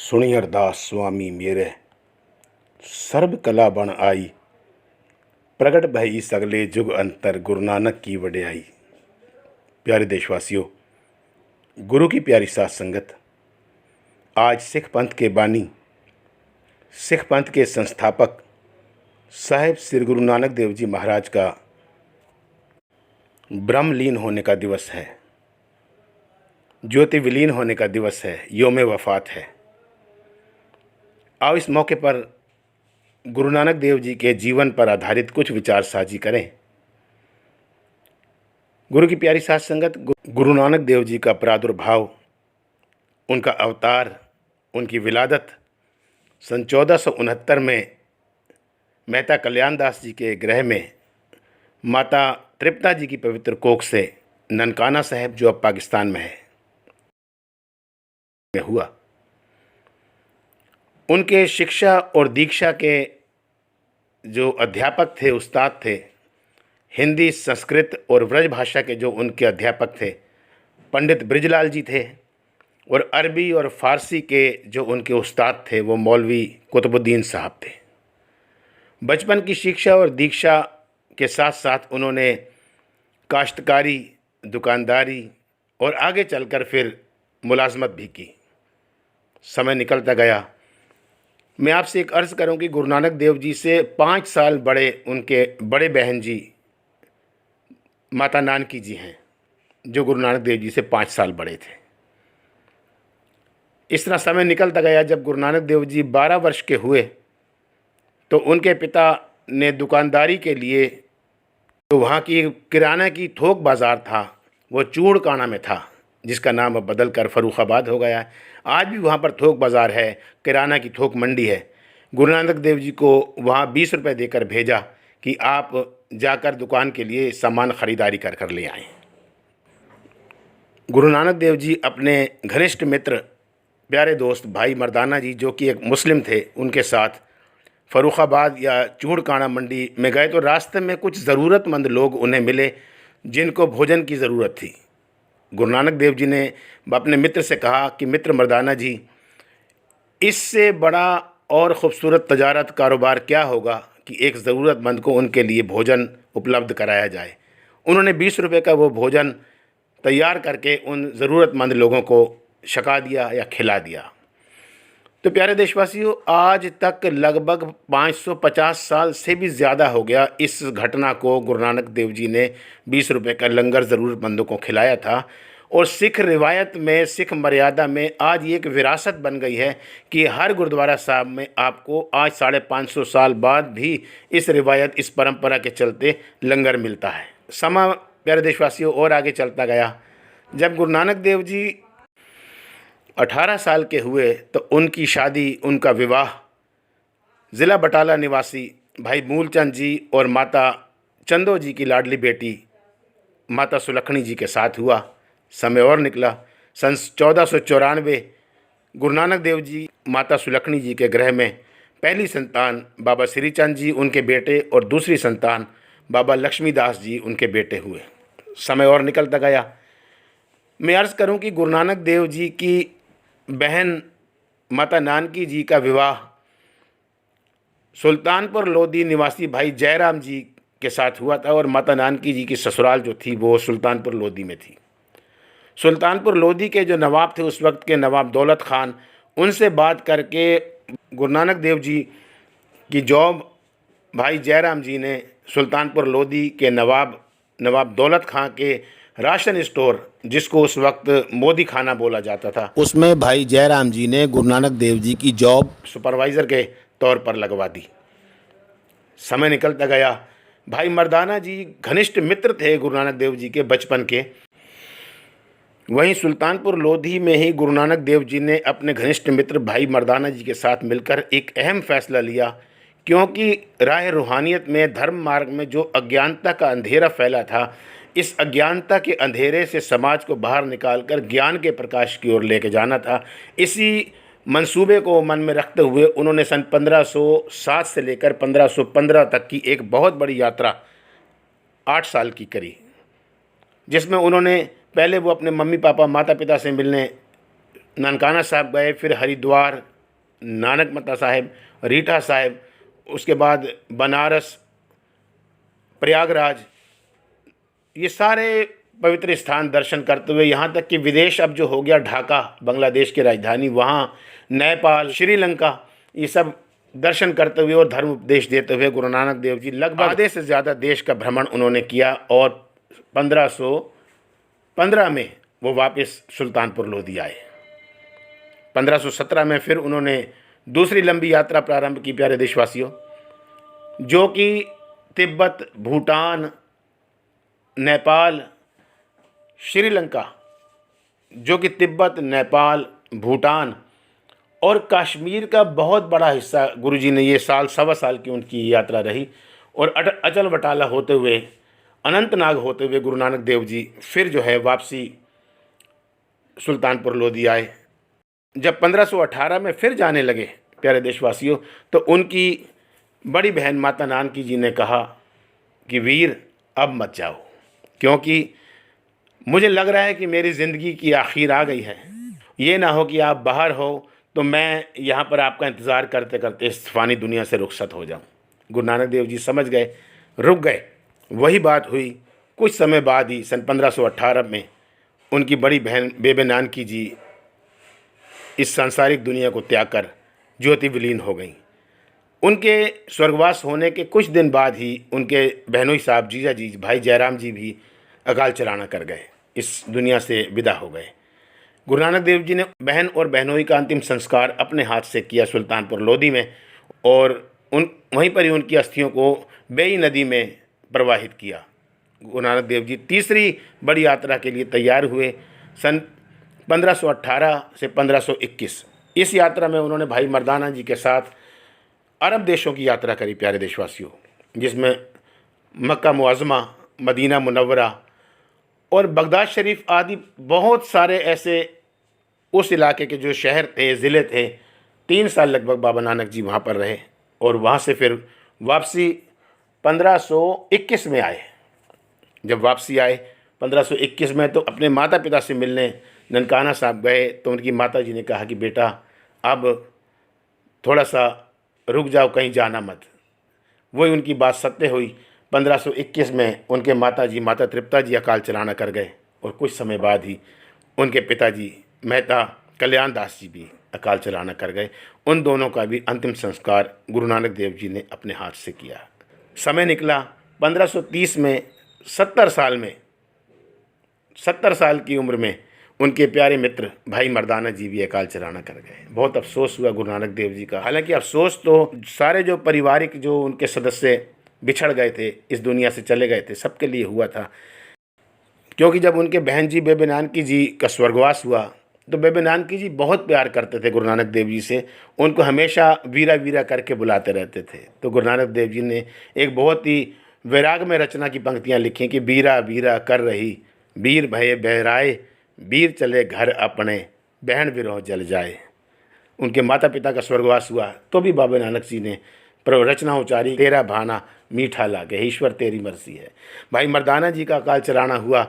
सुणी अरदास स्वामी मेरे सर्ब कला बण आई, प्रगट भई सगले जुग अंतर गुरु नानक की वड्याई। प्यारे देशवासियों, गुरु की प्यारी साथ संगत, आज सिख पंथ के बानी, सिख पंथ के संस्थापक साहिब श्री गुरु नानक देव जी महाराज का ब्रह्मलीन होने का दिवस है, ज्योति विलीन होने का दिवस है, योम वफ़ात है। आओ इस मौके पर गुरु नानक देव जी के जीवन पर आधारित कुछ विचार साझी करें। गुरु की प्यारी साथ संगत, गुरु नानक देव जी का प्रादुर्भाव, उनका अवतार, उनकी विलादत सन 1469 में मेहता कल्याण दास जी के गृह में माता तृप्ता जी की पवित्र कोख से ननकाना साहिब, जो अब पाकिस्तान में है, में हुआ। उनके शिक्षा और दीक्षा के जो अध्यापक थे, उस्ताद थे, हिंदी, संस्कृत और ब्रज भाषा के जो उनके अध्यापक थे, पंडित ब्रिजलाल जी थे, और अरबी और फ़ारसी के जो उनके उस्ताद थे वो मौलवी कुतुबुद्दीन साहब थे। बचपन की शिक्षा और दीक्षा के साथ साथ उन्होंने काश्तकारी, दुकानदारी और आगे चलकर फिर मुलाजमत भी की। समय निकलता गया। मैं आपसे एक अर्ज़ करूं कि गुरु नानक देव जी से 5 साल बड़े उनके बड़े बहन जी माता नानकी जी हैं, जो गुरु नानक देव जी से 5 साल बड़े थे। इस तरह समय निकलता गया। जब गुरु नानक देव जी 12 वर्ष के हुए तो उनके पिता ने दुकानदारी के लिए, तो वहाँ की किराना की थोक बाज़ार था, वो चूड़काना में था, जिसका नाम अब बदल कर फ़र्रुखाबाद हो गया है। आज भी वहाँ पर थोक बाज़ार है, किराना की थोक मंडी है। गुरु नानक देव जी को वहाँ 20 रुपये देकर भेजा कि आप जाकर दुकान के लिए सामान ख़रीदारी कर ले आएँ। गुरु नानक देव जी अपने घनिष्ठ मित्र, प्यारे दोस्त भाई मर्दाना जी, जो कि एक मुस्लिम थे, उनके साथ फ़र्रुखाबाद या चूड़काना मंडी में गए तो रास्ते में कुछ ज़रूरतमंद लोग उन्हें मिले जिनको भोजन की ज़रूरत थी। गुरु नानक देव जी ने अपने मित्र से कहा कि मित्र मर्दाना जी, इससे बड़ा और ख़ूबसूरत तजारत कारोबार क्या होगा कि एक ज़रूरतमंद को उनके लिए भोजन उपलब्ध कराया जाए। उन्होंने 20 रुपये का वो भोजन तैयार करके उन ज़रूरतमंद लोगों को छका दिया या खिला दिया। तो प्यारे देशवासियों, आज तक लगभग 550 साल से भी ज़्यादा हो गया इस घटना को। गुरु नानक देव जी ने 20 रुपये का लंगर ज़रूरतमंदों को खिलाया था। और सिख रिवायत में, सिख मर्यादा में आज ये एक विरासत बन गई है कि हर गुरुद्वारा साहब में आपको आज 550 साल बाद भी इस रिवायत, इस परंपरा के चलते लंगर मिलता है। समा प्यारे देशवासियों और आगे चलता गया। जब गुरु नानक देव जी 18 साल के हुए तो उनकी शादी, उनका विवाह ज़िला बटाला निवासी भाई मूलचंद जी और माता चंदो जी की लाडली बेटी माता सुलखनी जी के साथ हुआ। समय और निकला। सन 1494 गुरु नानक देव जी माता सुलखनी जी के गृह में पहली संतान बाबा श्रीचंद जी उनके बेटे और दूसरी संतान बाबा लक्ष्मीदास जी उनके बेटे हुए। समय और निकलता गया। मैं अर्ज़ करूं कि गुरु नानक देव जी की बहन माता नानकी जी का विवाह सुल्तानपुर लोधी निवासी भाई जयराम जी के साथ हुआ था, और माता नानकी जी की ससुराल जो थी वो सुल्तानपुर लोधी में थी। सुल्तानपुर लोधी के जो नवाब थे उस वक्त के, नवाब दौलत ख़ान, उनसे बात करके गुरु नानक देव जी की जॉब भाई जयराम जी ने सुल्तानपुर लोधी के नवाब दौलत ख़ान के राशन स्टोर, जिसको उस वक्त मोदी खाना बोला जाता था, उसमें भाई जयराम जी ने गुरु नानक देव जी की जॉब सुपरवाइज़र के तौर पर लगवा दी। समय निकलता गया। भाई मर्दाना जी घनिष्ठ मित्र थे गुरु नानक देव जी के बचपन के। वहीं सुल्तानपुर लोधी में ही गुरु नानक देव जी ने अपने घनिष्ठ मित्र भाई मर्दाना जी के साथ मिलकर एक अहम फैसला लिया, क्योंकि राह रूहानियत में, धर्म मार्ग में जो अज्ञानता का अंधेरा फैला था, इस अज्ञानता के अंधेरे से समाज को बाहर निकालकर ज्ञान के प्रकाश की ओर लेके जाना था। इसी मंसूबे को मन में रखते हुए उन्होंने सन 1507 से लेकर 1515 तक की एक बहुत बड़ी यात्रा 8 साल की करी, जिसमें उन्होंने पहले वो अपने मम्मी पापा, माता पिता से मिलने ननकाना साहब गए, फिर हरिद्वार, नानक मता साहिब, रीठा साहिब, उसके बाद बनारस, प्रयागराज, ये सारे पवित्र स्थान दर्शन करते हुए, यहाँ तक कि विदेश अब जो हो गया ढाका, बांग्लादेश की राजधानी, वहाँ नेपाल, श्रीलंका, ये सब दर्शन करते हुए और धर्म उपदेश देते हुए गुरु नानक देव जी लगभग आधे से ज़्यादा देश का भ्रमण उन्होंने किया और 1515 में वो वापस सुल्तानपुर लोधी आए। 1517 में फिर उन्होंने दूसरी लंबी यात्रा प्रारंभ की प्यारे देशवासियों, जो कि तिब्बत, भूटान, नेपाल, श्रीलंका, जो कि तिब्बत, नेपाल, भूटान और कश्मीर का बहुत बड़ा हिस्सा गुरुजी ने, ये साल सवा साल की उनकी यात्रा रही। और अचल बटाला होते हुए, अनंतनाग होते हुए गुरु नानक देव जी फिर जो है वापसी सुल्तानपुर लोधी आए। जब 1518 में फिर जाने लगे प्यारे देशवासियों, तो उनकी बड़ी बहन माता नानकी जी ने कहा कि वीर अब मत जाओ, क्योंकि मुझे लग रहा है कि मेरी ज़िंदगी की आखिर आ गई है। ये ना हो कि आप बाहर हो तो मैं यहाँ पर आपका इंतज़ार करते करते इस फ़ानी दुनिया से रुखसत हो जाऊँ। गुरु नानक देव जी समझ गए, रुक गए। वही बात हुई, कुछ समय बाद ही सन 1518 में उनकी बड़ी बहन बेबे नानकी जी इस सांसारिक दुनिया को त्याग कर ज्योति विलीन हो गई। उनके स्वर्गवास होने के कुछ दिन बाद ही उनके बहनोई साहब जीजा जी भाई जयराम जी भी अकाल चलाना कर गए, इस दुनिया से विदा हो गए। गुरु नानक देव जी ने बहन और बहनोई का अंतिम संस्कार अपने हाथ से किया सुल्तानपुर लोधी में, और वहीं पर ही उनकी अस्थियों को बेई नदी में प्रवाहित किया। गुरु नानक देव जी तीसरी बड़ी यात्रा के लिए तैयार हुए सन 1518 से 1521। इस यात्रा में उन्होंने भाई मर्दाना जी के साथ अरब देशों की यात्रा करी प्यारे देशवासियों, जिसमें मक्का मुअज़्ज़मा, मदीना मुनव्वरा और बगदाद शरीफ आदि बहुत सारे ऐसे उस इलाके के जो शहर थे, ज़िले थे। 3 साल लगभग बाबा नानक जी वहाँ पर रहे और वहाँ से फिर वापसी 1521 में आए। जब वापसी आए 1521 में, तो अपने माता पिता से मिलने ननकाना साहब गए, तो उनकी माता जी ने कहा कि बेटा अब थोड़ा सा रुक जाओ, कहीं जाना मत। वही उनकी बात सत्य हुई। 1521 में उनके माता तृप्ता जी अकाल चलाना कर गए और कुछ समय बाद ही उनके पिताजी मेहता कल्याण दास जी भी अकाल चलाना कर गए। उन दोनों का भी अंतिम संस्कार गुरु नानक देव जी ने अपने हाथ से किया। समय निकला 1530 में, 70 साल की उम्र में उनके प्यारे मित्र भाई मर्दाना जी भी अकाल चलाना कर गए। बहुत अफसोस हुआ गुरु नानक देव जी का। हालांकि अफसोस तो सारे जो पारिवारिक जो उनके सदस्य बिछड़ गए थे, इस दुनिया से चले गए थे, सबके लिए हुआ था। क्योंकि जब उनके बहन जी बेबे नानकी जी का स्वर्गवास हुआ, तो बेबे नानकी जी बहुत प्यार करते थे गुरु नानक देव जी से, उनको हमेशा वीरा वीरा करके बुलाते रहते थे। तो गुरु नानक देव जी ने एक बहुत ही वैराग में रचना की पंक्तियाँ लिखी कि वीरा वीरा कर रही, वीर भये बहराए, वीर चले घर अपने, बहन विरोह जल जाए। उनके माता पिता का स्वर्गवास हुआ तो भी बाबा नानक जी ने रचना उचारी, तेरा भाना मीठा लागे, ईश्वर तेरी मर्जी है। भाई मर्दाना जी का अकाल चलाना हुआ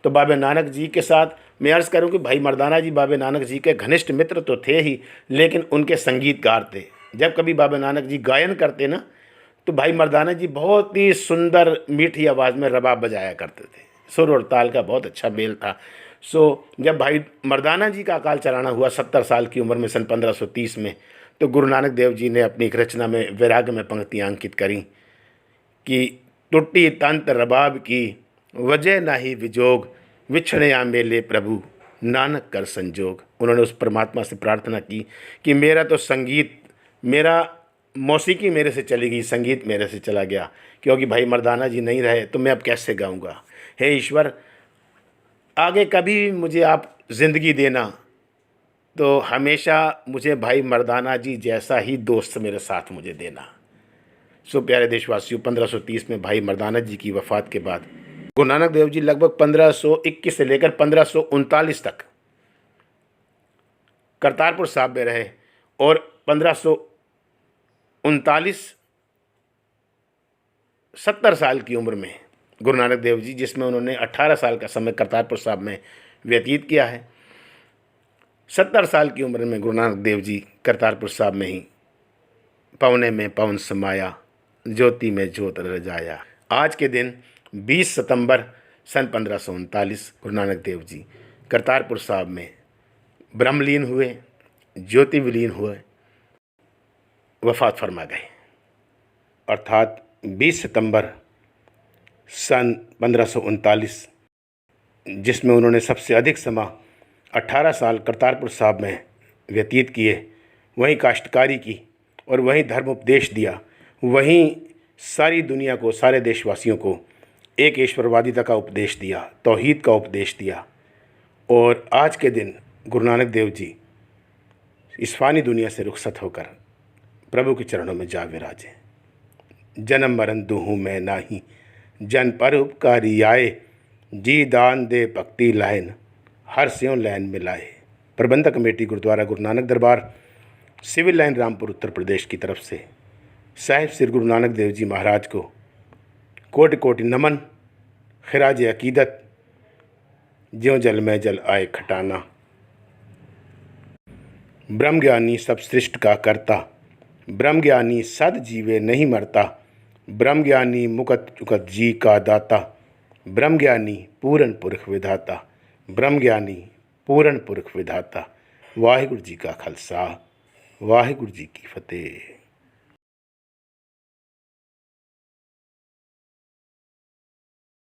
तो बाबा नानक जी के साथ मैं अर्ज़ करूं कि भाई मर्दाना जी बाबा नानक जी के घनिष्ठ मित्र तो थे ही, लेकिन उनके संगीतकार थे। जब कभी बाबा नानक जी गायन करते ना, तो भाई मर्दाना जी बहुत ही सुंदर मीठी आवाज़ में रबाब बजाया करते थे। सुर और ताल का बहुत अच्छा मेल था। जब भाई मर्दाना जी का अकाल चलाना हुआ 70 साल की उम्र में सन 1530 में, तो गुरु नानक देव जी ने अपनी एक रचना में वैराग्य में पंक्तियाँ अंकित करी कि टुट्टी तंत रबाब की, वजह नाही विजोग, विछड़े आ मेले प्रभु, नानक कर संजोग। उन्होंने उस परमात्मा से प्रार्थना की कि मेरा तो संगीत, मेरा मौसीकी मेरे से चली गई, संगीत मेरे से चला गया, क्योंकि भाई मर्दाना जी नहीं रहे तो मैं अब कैसे गाऊंगा। हे ईश्वर, आगे कभी भी मुझे आप ज़िंदगी देना तो हमेशा मुझे भाई मर्दाना जी जैसा ही दोस्त मेरे साथ मुझे देना। प्यारे देशवासियों, 1530 में भाई मर्दाना जी की वफ़ात के बाद गुरु नानक देव जी लगभग 1521 से लेकर 1539 तक करतारपुर साहब में रहे और 1539 70 साल की उम्र में गुरु नानक देव जी, जिसमें उन्होंने 18 साल का समय करतारपुर साहब में व्यतीत किया है। 70 साल की उम्र में गुरु नानक देव जी करतारपुर साहब में ही पवने में पवन समाया, ज्योति में ज्योत रजाया। आज के दिन 20 सितंबर सन 1539 गुरु नानक देव जी करतारपुर साहब में ब्रह्मलीन हुए, ज्योति विलीन हुए, वफ़ात फरमा गए। अर्थात 20 सितंबर सन 1539, जिसमें उन्होंने सबसे अधिक समय 18 साल करतारपुर साहब में व्यतीत किए, वहीं काश्तकारी की और वहीं धर्म उपदेश दिया, वहीं सारी दुनिया को, सारे देशवासियों को एक ईश्वरवादिता का उपदेश दिया, तौहीद का उपदेश दिया। और आज के दिन गुरु नानक देव जी इस फानी दुनिया से रुखसत होकर प्रभु के चरणों में जा विराजे। जन्म मरण दूहूँ मैं नाही, जन पर उपकारी आए, जी दान दे भक्ति लाइन, हर स्यों लैन मिलाए। प्रबंधक कमेटी गुरुद्वारा गुरु नानक दरबार, सिविल लाइन, रामपुर, उत्तर प्रदेश की तरफ से साहिब श्री गुरु नानक देव जी महाराज को कोटि कोटि नमन, खिराज अकीदत। ज्यों जल में जल आए खटाना, ब्रह्मज्ञानी सब सृष्टि का करता, ब्रह्मज्ञानी सद जीवे नहीं मरता, ब्रह्मज्ञानी मुकत चुकत जी का दाता, ब्रह्मज्ञानी पूर्ण पुरख विधाता, ब्रह्मज्ञानी पूर्ण पुरख विधाता। वाहिगुरु जी का खालसा, वाहिगुरु जी की फतेह।